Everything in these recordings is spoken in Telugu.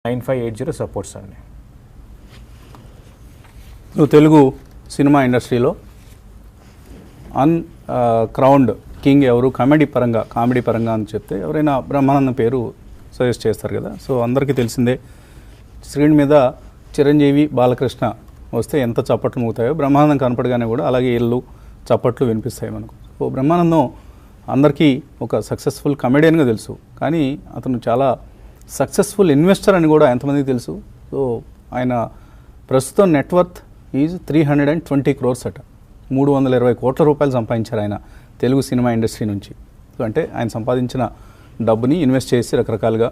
9580 సపోర్ట్స్ అండి. నువ్వు తెలుగు సినిమా ఇండస్ట్రీలో క్రౌన్డ్ కింగ్ ఎవరు కామెడీ పరంగా అని చెప్తే ఎవరైనా బ్రహ్మానందం పేరు సజెస్ట్ చేస్తారు కదా. సో అందరికీ తెలిసిందే, స్క్రీన్ మీద చిరంజీవి బాలకృష్ణ వస్తే ఎంత చప్పట్లు మోగుతాయో బ్రహ్మానందం కనపడగానే కూడా అలాగే ఇల్లు చప్పట్లు వినిపిస్తాయి మనకు. సో బ్రహ్మానందం అందరికీ ఒక సక్సెస్ఫుల్ కమెడియన్గా తెలుసు, కానీ అతను చాలా సక్సెస్ఫుల్ ఇన్వెస్టర్ అని కూడా ఎంతమందికి తెలుసు. సో ఆయన ప్రస్తుతం నెట్వర్త్ ఈజ్ 320 crores అట. 320 కోట్ల రూపాయలు సంపాదించారు ఆయన తెలుగు సినిమా ఇండస్ట్రీ నుంచి. సో అంటే ఆయన సంపాదించిన డబ్బుని ఇన్వెస్ట్ చేసి రకరకాలుగా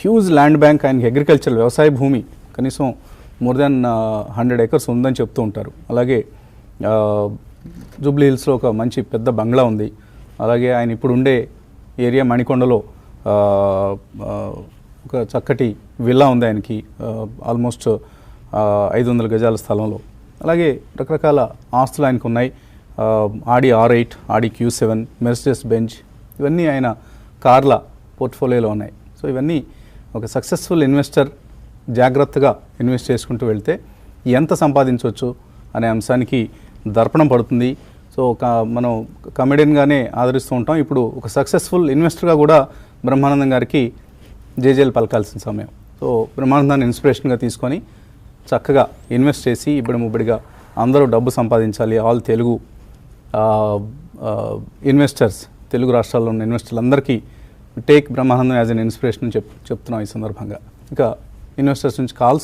హ్యూజ్ ల్యాండ్ బ్యాంక్, ఆయనకి అగ్రికల్చర్ వ్యవసాయ భూమి కనీసం మోర్ దాన్ 100 acres ఉందని చెప్తూ ఉంటారు. అలాగే జూబ్లీ హిల్స్లో ఒక మంచి పెద్ద బంగ్లా ఉంది. అలాగే ఆయన ఇప్పుడు ఉండే ఏరియా మణికొండలో ఒక చక్కటి విల్లా ఉంది ఆయనకి, ఆల్మోస్ట్ 500 గజాల స్థలంలో. అలాగే రకరకాల ఆస్తులు ఆయనకు ఉన్నాయి. ఆడి R8, ఆడి Q7, మెర్సిడెస్ బెంజ్, ఇవన్నీ ఆయన కార్ల పోర్ట్ఫోలియోలో ఉన్నాయి. సో ఇవన్నీ ఒక సక్సెస్ఫుల్ ఇన్వెస్టర్ జాగ్రత్తగా ఇన్వెస్ట్ చేసుకుంటూ వెళ్తే ఎంత సంపాదించవచ్చు అనే అంశానికి దర్పణం పడుతుంది. సో మనం కమెడియన్గానే ఆదరిస్తూ ఉంటాం. ఇప్పుడు ఒక సక్సెస్ఫుల్ ఇన్వెస్టర్గా కూడా బ్రహ్మానందం గారికి జేజేలు పలకాల్సిన సమయం. సో బ్రహ్మానందాన్ని ఇన్స్పిరేషన్గా తీసుకొని చక్కగా ఇన్వెస్ట్ చేసి ఇప్పుడు ముబ్బడిగా అందరూ డబ్బు సంపాదించాలి. ఆల్ తెలుగు ఇన్వెస్టర్స్, తెలుగు రాష్ట్రాల్లో ఉన్న ఇన్వెస్టర్లు అందరికీ take Brahmanandam as an inspiration చెప్తున్నాం ఈ సందర్భంగా. ఇంకా ఇన్వెస్టర్స్ నుంచి కాల్స్